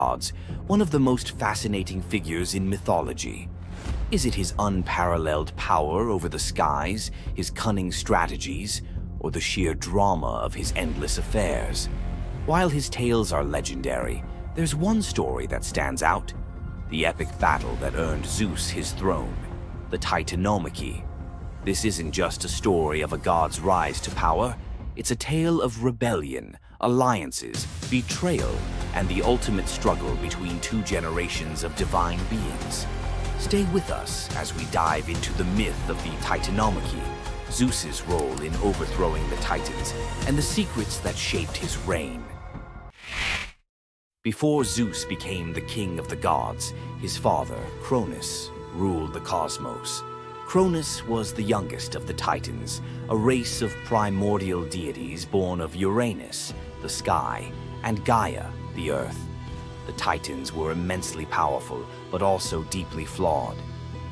gods, one of the most fascinating figures in mythology. Is it his unparalleled power over the skies, his cunning strategies, or the sheer drama of his endless affairs? While his tales are legendary, there's one story that stands out: the epic battle that earned Zeus his throne, the Titanomachy. This isn't just a story of a god's rise to power, it's a tale of rebellion, alliances, betrayal, and the ultimate struggle between two generations of divine beings. Stay with us as we dive into the myth of the Titanomachy, Zeus's role in overthrowing the Titans, and the secrets that shaped his reign. Before Zeus became the king of the gods, his father, Cronus, ruled the cosmos. Cronus was the youngest of the Titans, a race of primordial deities born of Uranus, the sky, and Gaia, the earth. The Titans were immensely powerful, but also deeply flawed.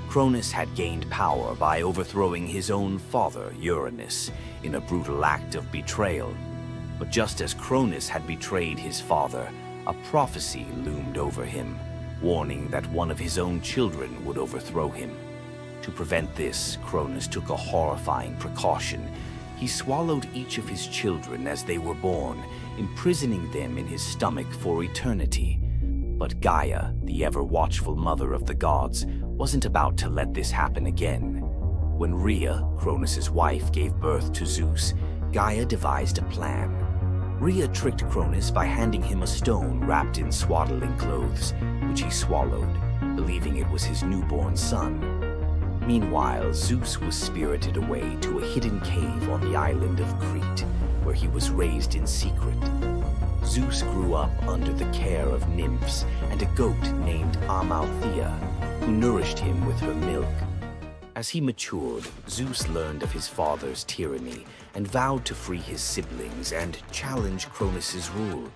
Cronus had gained power by overthrowing his own father, Uranus, in a brutal act of betrayal. But just as Cronus had betrayed his father, a prophecy loomed over him, warning that one of his own children would overthrow him. To prevent this, Cronus took a horrifying precaution. He swallowed each of his children as they were born, imprisoning them in his stomach for eternity. But Gaia, the ever-watchful mother of the gods, wasn't about to let this happen again. When Rhea, Cronus's wife, gave birth to Zeus, Gaia devised a plan. Rhea tricked Cronus by handing him a stone wrapped in swaddling clothes, which he swallowed, believing it was his newborn son. Meanwhile, Zeus was spirited away to a hidden cave on the island of Crete, where he was raised in secret. Zeus grew up under the care of nymphs and a goat named Amalthea, who nourished him with her milk. As he matured, Zeus learned of his father's tyranny and vowed to free his siblings and challenge Cronus's rule.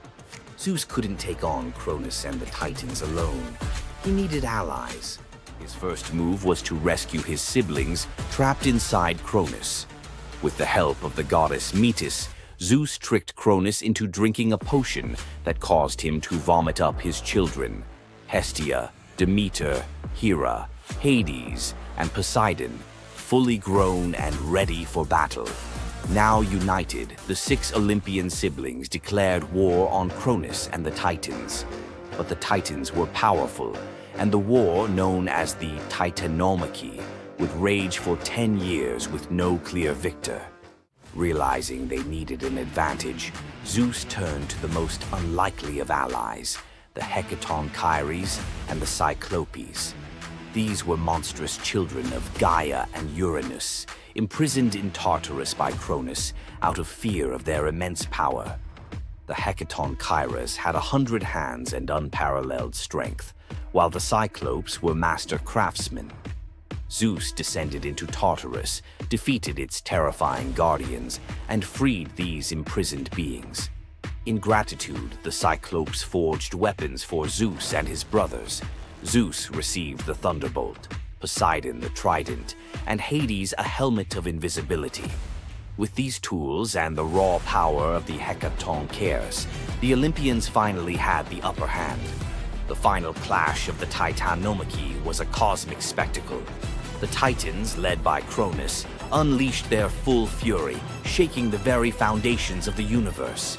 Zeus couldn't take on Cronus and the Titans alone. He needed allies. His first move was to rescue his siblings trapped inside Cronus. With the help of the goddess Metis, Zeus tricked Cronus into drinking a potion that caused him to vomit up his children: Hestia, Demeter, Hera, Hades, and Poseidon, fully grown and ready for battle. Now united, the 6 Olympian siblings declared war on Cronus and the Titans. But the Titans were powerful, and the war, known as the Titanomachy, would rage for 10 years with no clear victor. Realizing they needed an advantage, Zeus turned to the most unlikely of allies, the Hecatonchires and the Cyclopes. These were monstrous children of Gaia and Uranus, imprisoned in Tartarus by Cronus out of fear of their immense power. The Hecatonchires had 100 hands and unparalleled strength, while the Cyclopes were master craftsmen. Zeus descended into Tartarus, defeated its terrifying guardians, and freed these imprisoned beings. In gratitude, the Cyclopes forged weapons for Zeus and his brothers. Zeus received the thunderbolt, Poseidon the trident, and Hades a helmet of invisibility. With these tools and the raw power of the Hecatonchires, the Olympians finally had the upper hand. The final clash of the Titanomachy was a cosmic spectacle. The Titans, led by Cronus, unleashed their full fury, shaking the very foundations of the universe.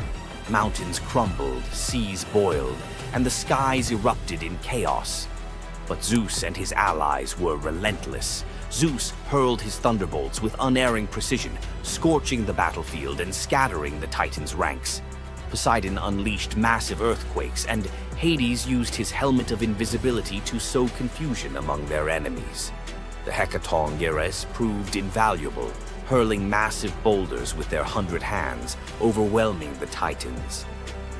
Mountains crumbled, seas boiled, and the skies erupted in chaos. But Zeus and his allies were relentless. Zeus hurled his thunderbolts with unerring precision, scorching the battlefield and scattering the Titans' ranks. Poseidon unleashed massive earthquakes, and Hades used his helmet of invisibility to sow confusion among their enemies. The Hecatonchires proved invaluable, hurling massive boulders with their 100 hands, overwhelming the Titans.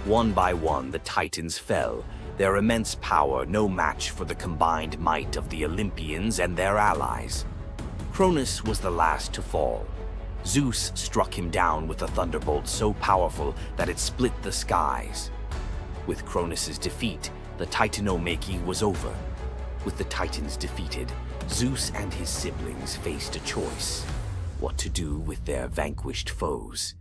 One by one, the Titans fell, their immense power no match for the combined might of the Olympians and their allies. Cronus was the last to fall. Zeus struck him down with a thunderbolt so powerful that it split the skies. With Cronus's defeat, the Titanomachy was over. With the Titans defeated, Zeus and his siblings faced a choice: what to do with their vanquished foes.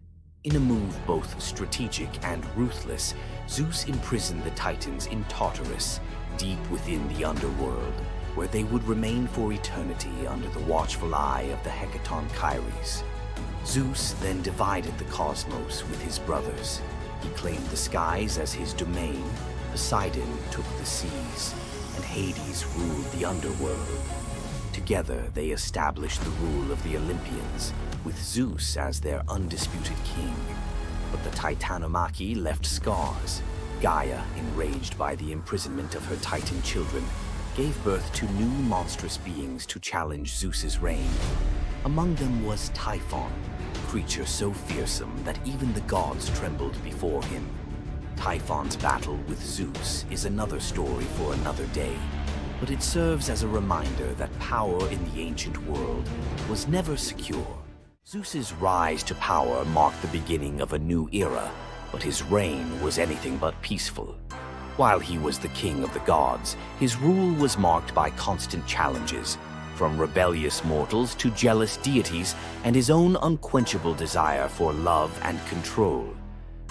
In a move both strategic and ruthless, Zeus imprisoned the Titans in Tartarus, deep within the underworld, where they would remain for eternity under the watchful eye of the Hecaton Kyries. Zeus then divided the cosmos with his brothers. He claimed the skies as his domain, Poseidon took the seas, and Hades ruled the underworld. Together they established the rule of the Olympians, with Zeus as their undisputed king. But the Titanomachy left scars. Gaia, enraged by the imprisonment of her Titan children, gave birth to new monstrous beings to challenge Zeus's reign. Among them was Typhon, a creature so fearsome that even the gods trembled before him. Typhon's battle with Zeus is another story for another day, but it serves as a reminder that power in the ancient world was never secure. Zeus's rise to power marked the beginning of a new era, but his reign was anything but peaceful. While he was the king of the gods, his rule was marked by constant challenges, from rebellious mortals to jealous deities and his own unquenchable desire for love and control.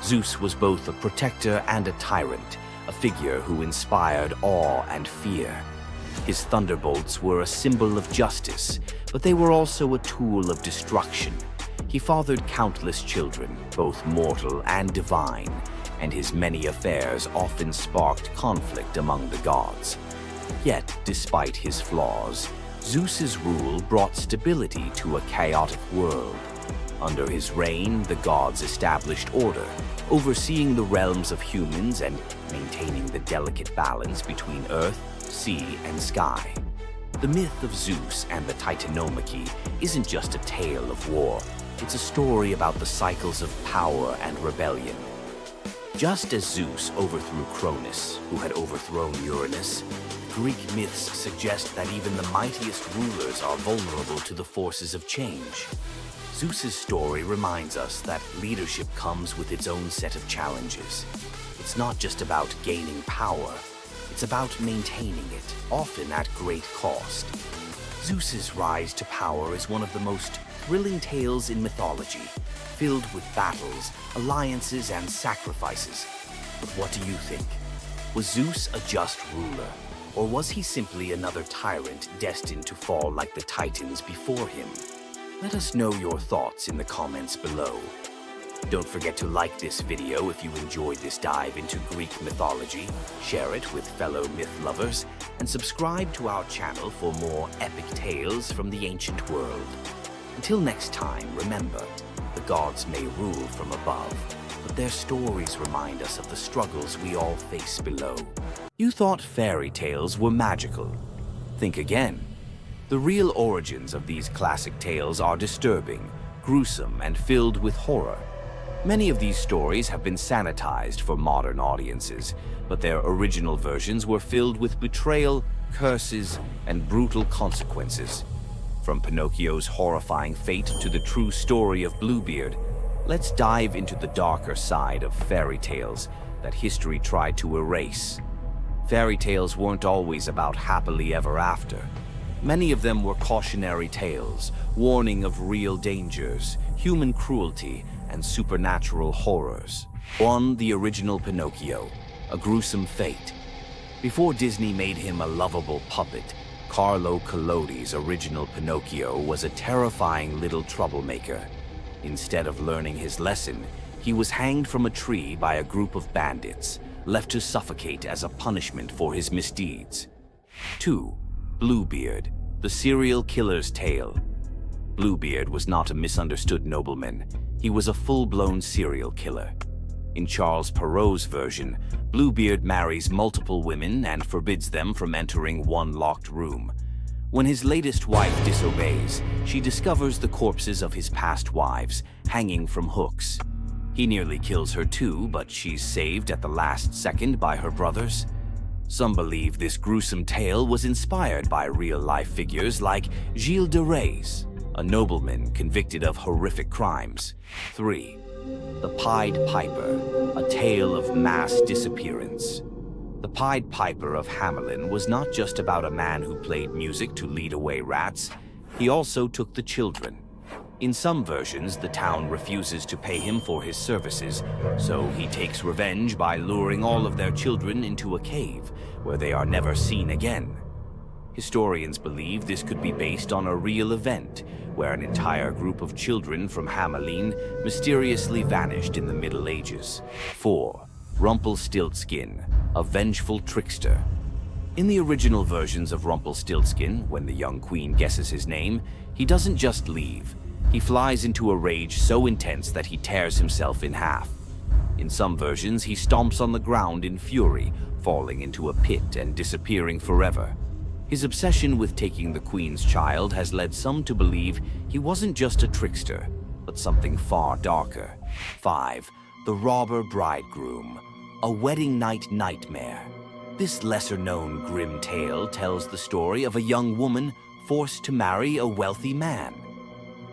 Zeus was both a protector and a tyrant, a figure who inspired awe and fear. His thunderbolts were a symbol of justice, but they were also a tool of destruction. He fathered countless children, both mortal and divine, and his many affairs often sparked conflict among the gods. Yet, despite his flaws, Zeus's rule brought stability to a chaotic world. Under his reign, the gods established order, overseeing the realms of humans and maintaining the delicate balance between earth, sea, and sky. The myth of Zeus and the Titanomachy isn't just a tale of war. It's a story about the cycles of power and rebellion. Just as Zeus overthrew Cronus, who had overthrown Uranus, Greek myths suggest that even the mightiest rulers are vulnerable to the forces of change. Zeus's story reminds us that leadership comes with its own set of challenges. It's not just about gaining power, it's about maintaining it, often at great cost. Zeus's rise to power is one of the most thrilling tales in mythology, filled with battles, alliances, and sacrifices. But what do you think? Was Zeus a just ruler, or was he simply another tyrant destined to fall like the Titans before him? Let us know your thoughts in the comments below. Don't forget to like this video if you enjoyed this dive into Greek mythology, share it with fellow myth lovers, and subscribe to our channel for more epic tales from the ancient world. Until next time, remember, the gods may rule from above, but their stories remind us of the struggles we all face below. You thought fairy tales were magical. Think again. The real origins of these classic tales are disturbing, gruesome, and filled with horror. Many of these stories have been sanitized for modern audiences, but their original versions were filled with betrayal, curses, and brutal consequences. From Pinocchio's horrifying fate to the true story of Bluebeard, let's dive into the darker side of fairy tales that history tried to erase. Fairy tales weren't always about happily ever after. Many of them were cautionary tales, warning of real dangers, human cruelty, and supernatural horrors. One, the original Pinocchio, a gruesome fate. Before Disney made him a lovable puppet, Carlo Collodi's original Pinocchio was a terrifying little troublemaker. Instead of learning his lesson, he was hanged from a tree by a group of bandits, left to suffocate as a punishment for his misdeeds. 2. Bluebeard, the serial killer's tale. Bluebeard was not a misunderstood nobleman. He was a full-blown serial killer. In Charles Perrault's version, Bluebeard marries multiple women and forbids them from entering one locked room. When his latest wife disobeys, she discovers the corpses of his past wives hanging from hooks. He nearly kills her too, but she's saved at the last second by her brothers. Some believe this gruesome tale was inspired by real-life figures like Gilles de Rais, a nobleman convicted of horrific crimes. 3. The Pied Piper, a tale of mass disappearance. The Pied Piper of Hamelin was not just about a man who played music to lead away rats. He also took the children. In some versions, the town refuses to pay him for his services, so he takes revenge by luring all of their children into a cave, where they are never seen again. Historians believe this could be based on a real event, where an entire group of children from Hamelin mysteriously vanished in the Middle Ages. 4. Rumpelstiltskin, a vengeful trickster. In the original versions of Rumpelstiltskin, when the young queen guesses his name, he doesn't just leave. He flies into a rage so intense that he tears himself in half. In some versions, he stomps on the ground in fury, falling into a pit and disappearing forever. His obsession with taking the queen's child has led some to believe he wasn't just a trickster, but something far darker. 5. The Robber Bridegroom, a wedding night nightmare. This lesser-known grim tale tells the story of a young woman forced to marry a wealthy man.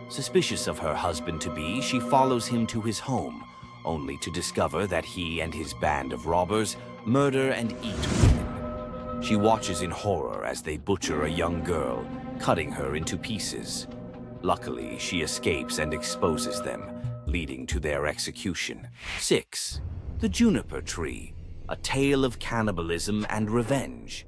Suspicious of her husband-to-be, she follows him to his home, only to discover that he and his band of robbers murder and eat women. She watches in horror as they butcher a young girl, cutting her into pieces. Luckily, she escapes and exposes them, leading to their execution. 6. The Juniper Tree, a tale of cannibalism and revenge.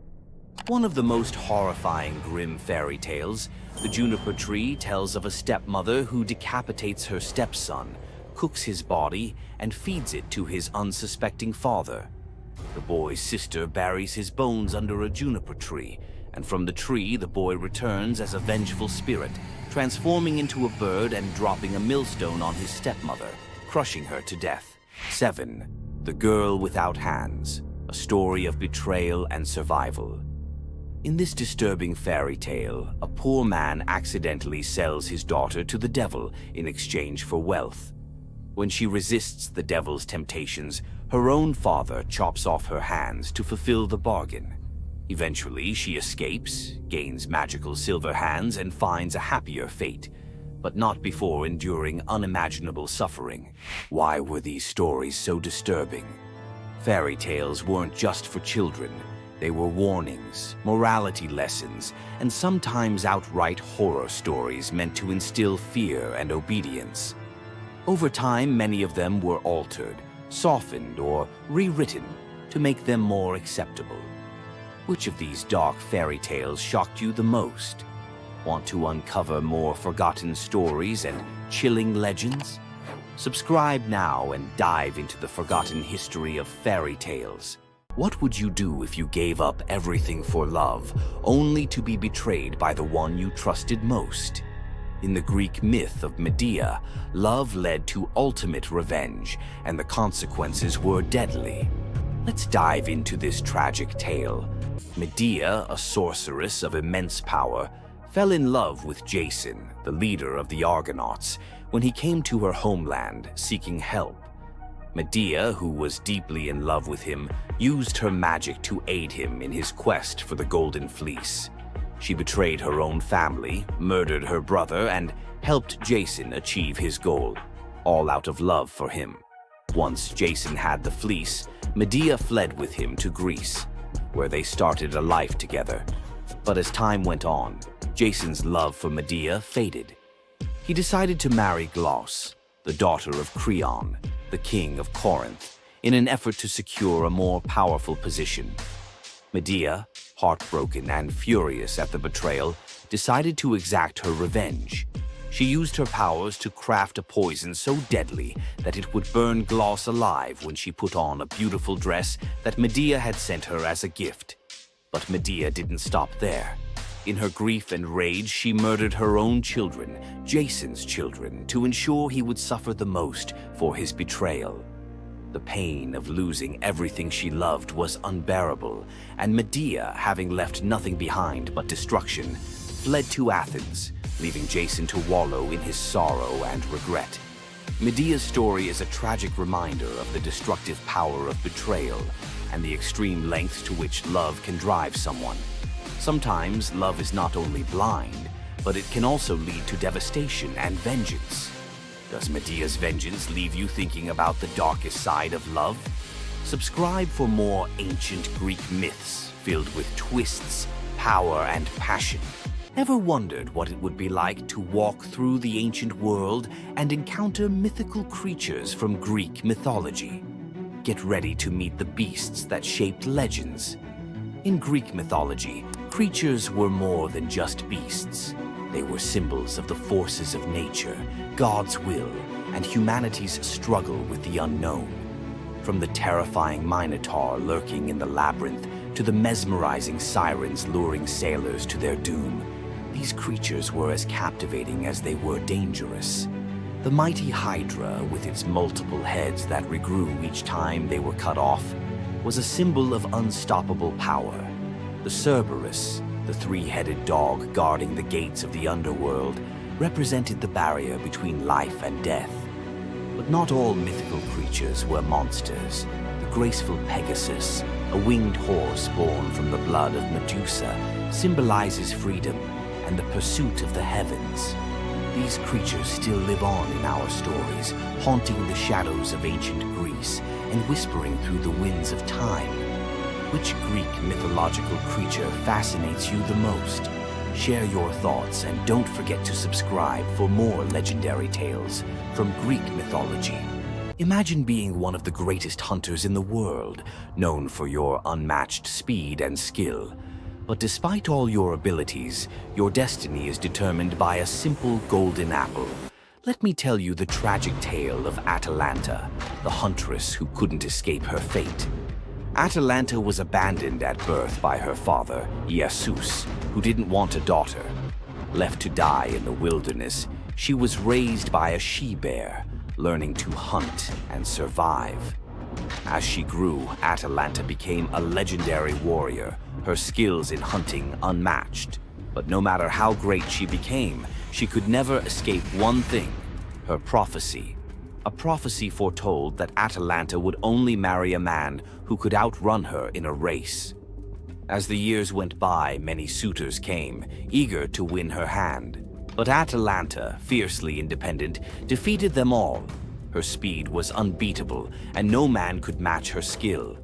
One of the most horrifying grim fairy tales, The Juniper Tree tells of a stepmother who decapitates her stepson, cooks his body, and feeds it to his unsuspecting father. The boy's sister buries his bones under a juniper tree, and from the tree the boy returns as a vengeful spirit, transforming into a bird and dropping a millstone on his stepmother, crushing her to death. 7. The Girl Without Hands, a story of betrayal and survival. In this disturbing fairy tale, a poor man accidentally sells his daughter to the devil in exchange for wealth. When she resists the devil's temptations, her own father chops off her hands to fulfill the bargain. Eventually, she escapes, gains magical silver hands, and finds a happier fate, but not before enduring unimaginable suffering. Why were these stories so disturbing? Fairy tales weren't just for children. They were warnings, morality lessons, and sometimes outright horror stories meant to instill fear and obedience. Over time, many of them were altered, softened, or rewritten to make them more acceptable. Which of these dark fairy tales shocked you the most? Want to uncover more forgotten stories and chilling legends? Subscribe now and dive into the forgotten history of fairy tales. What would you do if you gave up everything for love, only to be betrayed by the one you trusted most? In the Greek myth of Medea, love led to ultimate revenge, and the consequences were deadly. Let's dive into this tragic tale. Medea, a sorceress of immense power, fell in love with Jason, the leader of the Argonauts, when he came to her homeland seeking help. Medea, who was deeply in love with him, used her magic to aid him in his quest for the Golden Fleece. She betrayed her own family, murdered her brother, and helped Jason achieve his goal, all out of love for him. Once Jason had the fleece, Medea fled with him to Greece, where they started a life together. But as time went on, Jason's love for Medea faded. He decided to marry Glauce, the daughter of Creon, the king of Corinth, in an effort to secure a more powerful position. Medea, heartbroken and furious at the betrayal, decided to exact her revenge. She used her powers to craft a poison so deadly that it would burn Glauce alive when she put on a beautiful dress that Medea had sent her as a gift. But Medea didn't stop there. In her grief and rage, she murdered her own children, Jason's children, to ensure he would suffer the most for his betrayal. The pain of losing everything she loved was unbearable, and Medea, having left nothing behind but destruction, fled to Athens, leaving Jason to wallow in his sorrow and regret. Medea's story is a tragic reminder of the destructive power of betrayal and the extreme lengths to which love can drive someone. Sometimes love is not only blind, but it can also lead to devastation and vengeance. Does Medea's vengeance leave you thinking about the darkest side of love? Subscribe for more ancient Greek myths filled with twists, power, and passion. Ever wondered what it would be like to walk through the ancient world and encounter mythical creatures from Greek mythology? Get ready to meet the beasts that shaped legends. In Greek mythology, creatures were more than just beasts. They were symbols of the forces of nature, God's will, and humanity's struggle with the unknown. From the terrifying Minotaur lurking in the labyrinth to the mesmerizing sirens luring sailors to their doom, these creatures were as captivating as they were dangerous. The mighty Hydra, with its multiple heads that regrew each time they were cut off, was a symbol of unstoppable power. The Cerberus, the three-headed dog guarding the gates of the underworld, represented the barrier between life and death. But not all mythical creatures were monsters. The graceful Pegasus, a winged horse born from the blood of Medusa, symbolizes freedom and the pursuit of the heavens. These creatures still live on in our stories, haunting the shadows of ancient Greece and whispering through the winds of time. Which Greek mythological creature fascinates you the most? Share your thoughts and don't forget to subscribe for more legendary tales from Greek mythology. Imagine being one of the greatest hunters in the world, known for your unmatched speed and skill. But despite all your abilities, your destiny is determined by a simple golden apple. Let me tell you the tragic tale of Atalanta, the huntress who couldn't escape her fate. Atalanta was abandoned at birth by her father, Zeus, who didn't want a daughter. Left to die in the wilderness, she was raised by a she-bear, learning to hunt and survive. As she grew, Atalanta became a legendary warrior, her skills in hunting unmatched. But no matter how great she became, she could never escape one thing: her prophecy. A prophecy foretold that Atalanta would only marry a man who could outrun her in a race. As the years went by, many suitors came, eager to win her hand. But Atalanta, fiercely independent, defeated them all. Her speed was unbeatable, and no man could match her skill.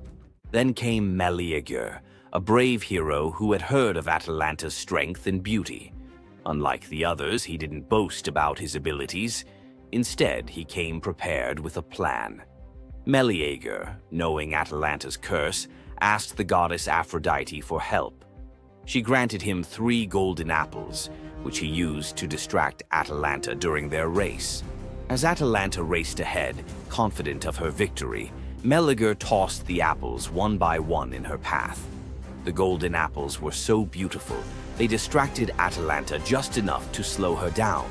Then came Meleager, a brave hero who had heard of Atalanta's strength and beauty. Unlike the others, he didn't boast about his abilities. Instead, he came prepared with a plan. Meleager, knowing Atalanta's curse, asked the goddess Aphrodite for help. She granted him 3 golden apples, which he used to distract Atalanta during their race. As Atalanta raced ahead, confident of her victory, Meleager tossed the apples one by one in her path. The golden apples were so beautiful, they distracted Atalanta just enough to slow her down.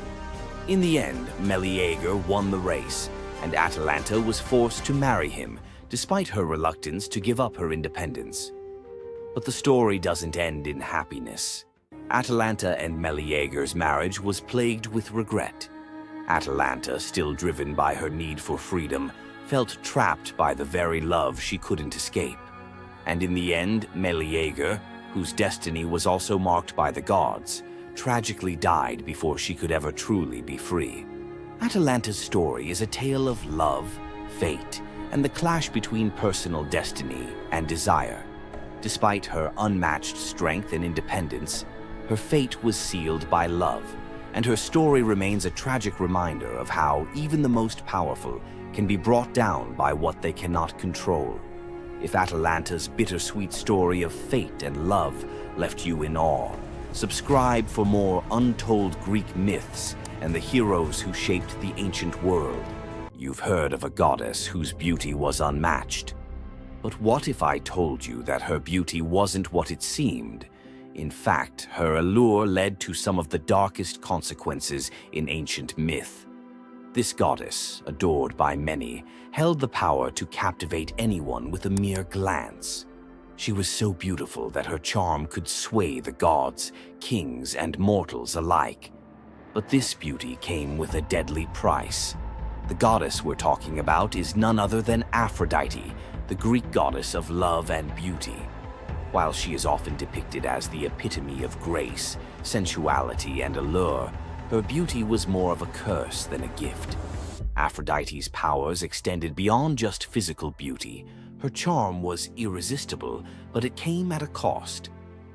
In the end, Meleager won the race, and Atalanta was forced to marry him, despite her reluctance to give up her independence. But the story doesn't end in happiness. Atalanta and Meleager's marriage was plagued with regret. Atalanta, still driven by her need for freedom, felt trapped by the very love she couldn't escape. And in the end, Meleager, whose destiny was also marked by the gods, tragically died before she could ever truly be free. Atalanta's story is a tale of love, fate, and the clash between personal destiny and desire. Despite her unmatched strength and independence, her fate was sealed by love, and her story remains a tragic reminder of how even the most powerful can be brought down by what they cannot control. If Atalanta's bittersweet story of fate and love left you in awe, subscribe for more untold Greek myths and the heroes who shaped the ancient world. You've heard of a goddess whose beauty was unmatched. But what if I told you that her beauty wasn't what it seemed? In fact, her allure led to some of the darkest consequences in ancient myth. This goddess, adored by many, held the power to captivate anyone with a mere glance. She was so beautiful that her charm could sway the gods, kings, and mortals alike. But this beauty came with a deadly price. The goddess we're talking about is none other than Aphrodite, the Greek goddess of love and beauty. While she is often depicted as the epitome of grace, sensuality, and allure, her beauty was more of a curse than a gift. Aphrodite's powers extended beyond just physical beauty. Her charm was irresistible, but it came at a cost.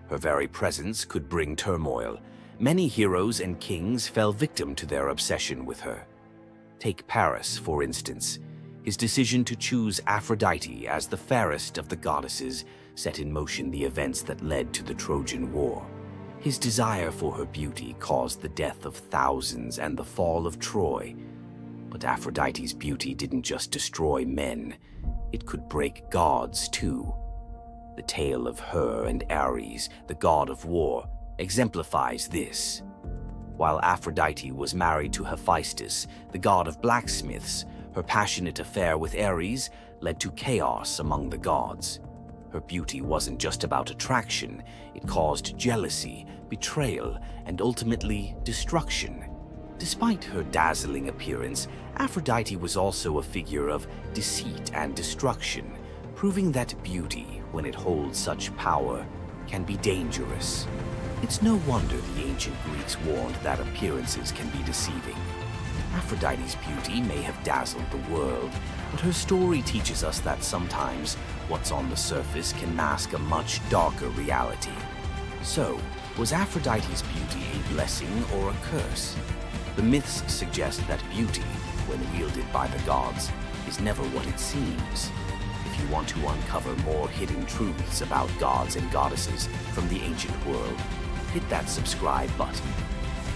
Her very presence could bring turmoil, Many heroes and kings fell victim to their obsession with her. Take Paris, for instance. His decision to choose Aphrodite as the fairest of the goddesses set in motion the events that led to the Trojan War. His desire for her beauty caused the death of thousands and the fall of Troy. But Aphrodite's beauty didn't just destroy men, it could break gods too. The tale of her and Ares, the god of war, exemplifies this. While Aphrodite was married to Hephaestus, the god of blacksmiths, her passionate affair with Ares led to chaos among the gods. Her beauty wasn't just about attraction, it caused jealousy, betrayal, and ultimately destruction. Despite her dazzling appearance, Aphrodite was also a figure of deceit and destruction, proving that beauty, when it holds such power, can be dangerous. It's no wonder the ancient Greeks warned that appearances can be deceiving. Aphrodite's beauty may have dazzled the world, but her story teaches us that sometimes what's on the surface can mask a much darker reality. So, was Aphrodite's beauty a blessing or a curse? The myths suggest that beauty, when wielded by the gods, is never what it seems. If you want to uncover more hidden truths about gods and goddesses from the ancient world, hit that subscribe button.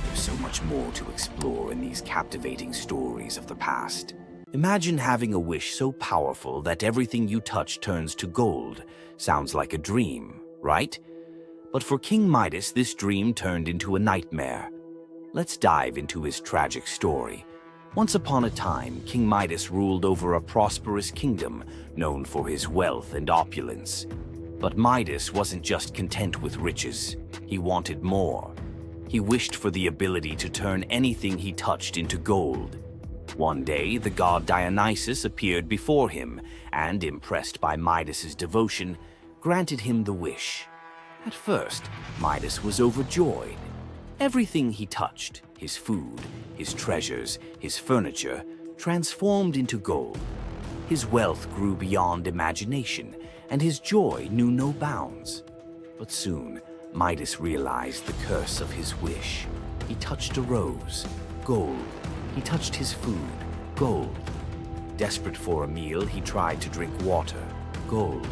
There's so much more to explore in these captivating stories of the past. Imagine having a wish so powerful that everything you touch turns to gold. Sounds like a dream, right? But for King Midas, this dream turned into a nightmare. Let's dive into his tragic story. Once upon a time, King Midas ruled over a prosperous kingdom known for his wealth and opulence. But Midas wasn't just content with riches. He wanted more. He wished for the ability to turn anything he touched into gold. One day, the god Dionysus appeared before him and, impressed by Midas's devotion, granted him the wish. At first, Midas was overjoyed. Everything he touched, his food, his treasures, his furniture, transformed into gold. His wealth grew beyond imagination, and his joy knew no bounds. But soon, Midas realized the curse of his wish. He touched a rose, gold. He touched his food, gold. Desperate for a meal, he tried to drink water, gold.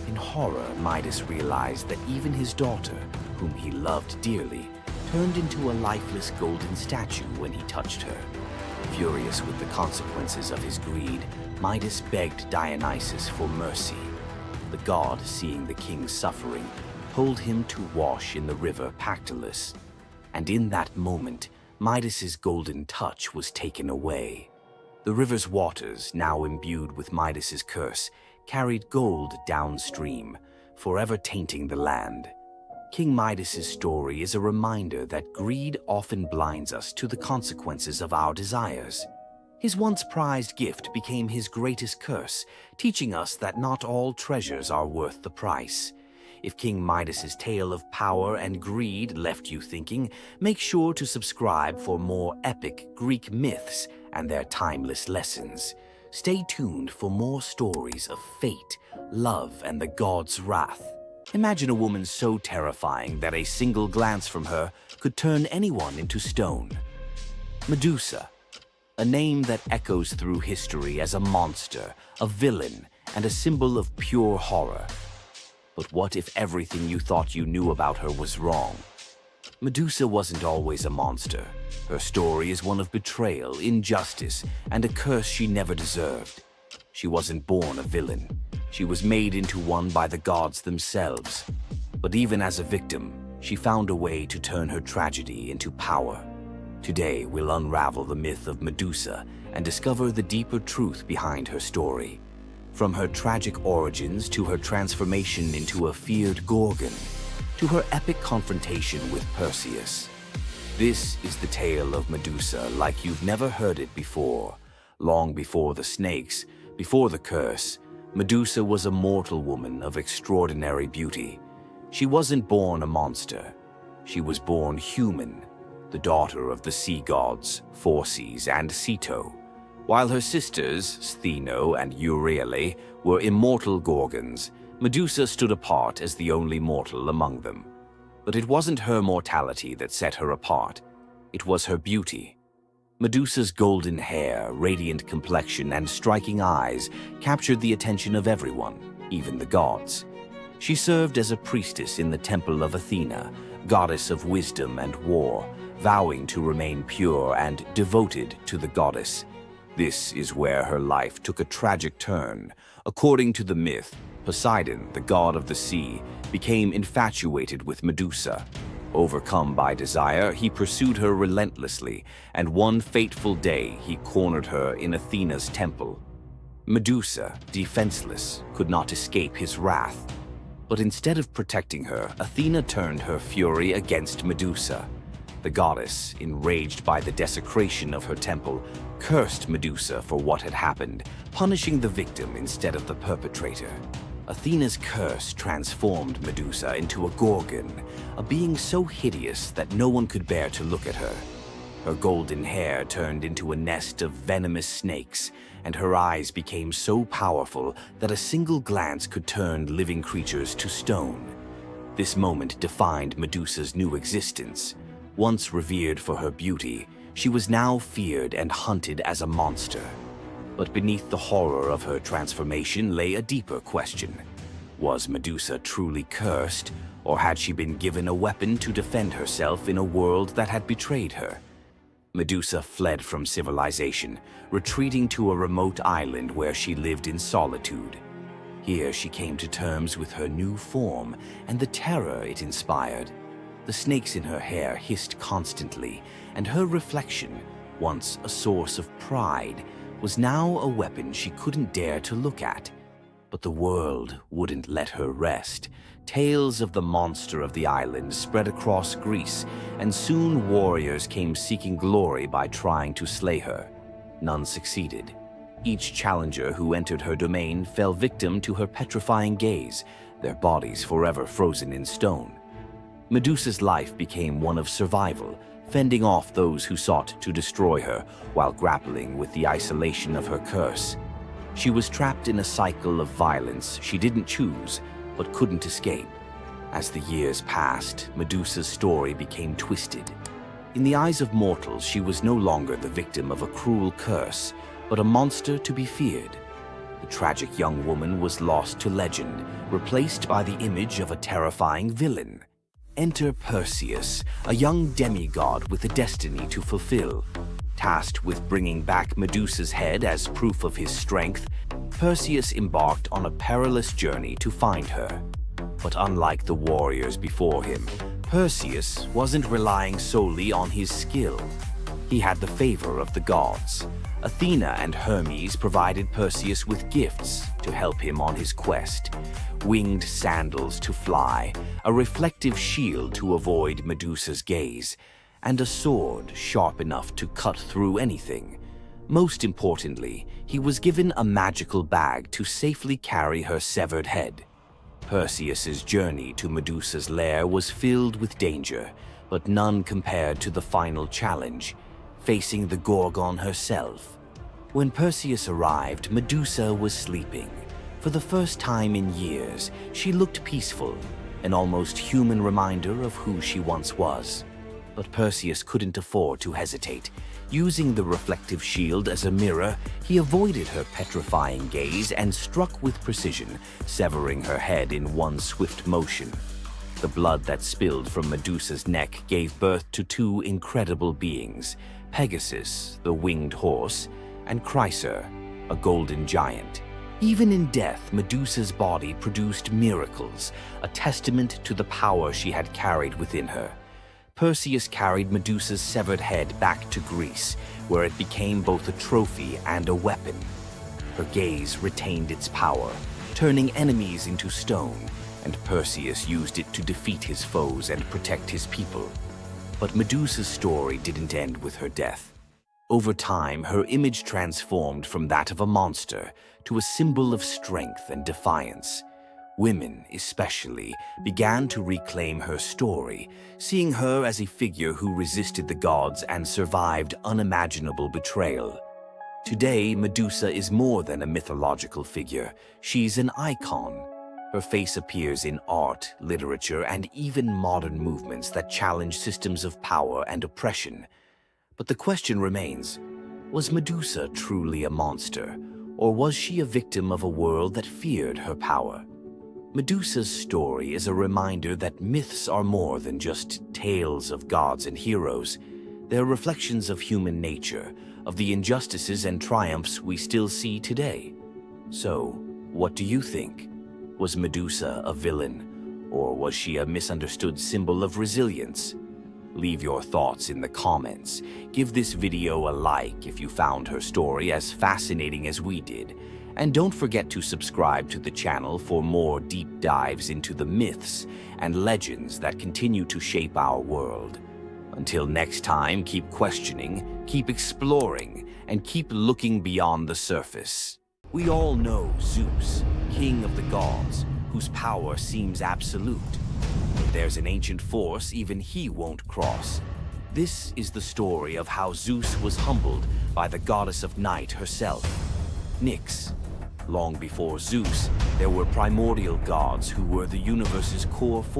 In horror, Midas realized that even his daughter, whom he loved dearly, turned into a lifeless golden statue when he touched her. Furious with the consequences of his greed, Midas begged Dionysus for mercy. The god, seeing the king's suffering, told him to wash in the river Pactolus. And in that moment, Midas's golden touch was taken away. The river's waters, now imbued with Midas's curse, carried gold downstream, forever tainting the land. King Midas's story is a reminder that greed often blinds us to the consequences of our desires. His once prized gift became his greatest curse, teaching us that not all treasures are worth the price. If King Midas's tale of power and greed left you thinking, make sure to subscribe for more epic Greek myths and their timeless lessons. Stay tuned for more stories of fate, love, and the gods' wrath. Imagine a woman so terrifying that a single glance from her could turn anyone into stone. Medusa, a name that echoes through history as a monster, a villain, and a symbol of pure horror. But what if everything you thought you knew about her was wrong? Medusa wasn't always a monster. Her story is one of betrayal, injustice, and a curse she never deserved. She wasn't born a villain. She was made into one by the gods themselves. But even as a victim, she found a way to turn her tragedy into power. Today, we'll unravel the myth of Medusa and discover the deeper truth behind her story. From her tragic origins to her transformation into a feared Gorgon, to her epic confrontation with Perseus. This is the tale of Medusa like you've never heard it before. Long before the snakes, before the curse, Medusa was a mortal woman of extraordinary beauty. She wasn't born a monster. She was born human, the daughter of the sea gods, Phorcys and Ceto. While her sisters, Stheno and Euryale, were immortal Gorgons, Medusa stood apart as the only mortal among them. But it wasn't her mortality that set her apart. It was her beauty. Medusa's golden hair, radiant complexion, and striking eyes captured the attention of everyone, even the gods. She served as a priestess in the temple of Athena, goddess of wisdom and war, vowing to remain pure and devoted to the goddess. This is where her life took a tragic turn. According to the myth, Poseidon, the god of the sea, became infatuated with Medusa. Overcome by desire, he pursued her relentlessly, and one fateful day he cornered her in Athena's temple. Medusa, defenseless, could not escape his wrath. But instead of protecting her, Athena turned her fury against Medusa. The goddess, enraged by the desecration of her temple, cursed Medusa for what had happened, punishing the victim instead of the perpetrator. Athena's curse transformed Medusa into a gorgon, a being so hideous that no one could bear to look at her. Her golden hair turned into a nest of venomous snakes, and her eyes became so powerful that a single glance could turn living creatures to stone. This moment defined Medusa's new existence. Once revered for her beauty, she was now feared and hunted as a monster. But beneath the horror of her transformation lay a deeper question. Was Medusa truly cursed, or had she been given a weapon to defend herself in a world that had betrayed her? Medusa fled from civilization, retreating to a remote island where she lived in solitude. Here she came to terms with her new form and the terror it inspired. The snakes in her hair hissed constantly, and her reflection, once a source of pride, was now a weapon she couldn't dare to look at. But the world wouldn't let her rest. Tales of the monster of the island spread across Greece, and soon warriors came seeking glory by trying to slay her. None succeeded. Each challenger who entered her domain fell victim to her petrifying gaze, their bodies forever frozen in stone. Medusa's life became one of survival, fending off those who sought to destroy her while grappling with the isolation of her curse. She was trapped in a cycle of violence she didn't choose, but couldn't escape. As the years passed, Medusa's story became twisted. In the eyes of mortals, she was no longer the victim of a cruel curse, but a monster to be feared. The tragic young woman was lost to legend, replaced by the image of a terrifying villain. Enter Perseus, a young demigod with a destiny to fulfill. Tasked with bringing back Medusa's head as proof of his strength, Perseus embarked on a perilous journey to find her. But unlike the warriors before him, Perseus wasn't relying solely on his skill. He had the favor of the gods. Athena and Hermes provided Perseus with gifts to help him on his quest. Winged sandals to fly, a reflective shield to avoid Medusa's gaze, and a sword sharp enough to cut through anything. Most importantly, he was given a magical bag to safely carry her severed head. Perseus's journey to Medusa's lair was filled with danger, but none compared to the final challenge, facing the Gorgon herself. When Perseus arrived, Medusa was sleeping. For the first time in years, she looked peaceful, an almost human reminder of who she once was. But Perseus couldn't afford to hesitate. Using the reflective shield as a mirror, he avoided her petrifying gaze and struck with precision, severing her head in one swift motion. The blood that spilled from Medusa's neck gave birth to two incredible beings, Pegasus, the winged horse, and Chryser, a golden giant. Even in death, Medusa's body produced miracles, a testament to the power she had carried within her. Perseus carried Medusa's severed head back to Greece, where it became both a trophy and a weapon. Her gaze retained its power, turning enemies into stone, and Perseus used it to defeat his foes and protect his people. But Medusa's story didn't end with her death. Over time, her image transformed from that of a monster to a symbol of strength and defiance. Women, especially, began to reclaim her story, seeing her as a figure who resisted the gods and survived unimaginable betrayal. Today, Medusa is more than a mythological figure. She's an icon. Her face appears in art, literature, and even modern movements that challenge systems of power and oppression. But the question remains, was Medusa truly a monster, or was she a victim of a world that feared her power? Medusa's story is a reminder that myths are more than just tales of gods and heroes. They're reflections of human nature, of the injustices and triumphs we still see today. So, what do you think? Was Medusa a villain, or was she a misunderstood symbol of resilience? Leave your thoughts in the comments. Give this video a like if you found her story as fascinating as we did. And don't forget to subscribe to the channel for more deep dives into the myths and legends that continue to shape our world. Until next time, keep questioning, keep exploring, and keep looking beyond the surface. We all know Zeus, king of the gods, whose power seems absolute. If there's an ancient force even he won't cross. This is the story of how Zeus was humbled by the goddess of night herself, Nyx. Long before Zeus, there were primordial gods who were the universe's core force.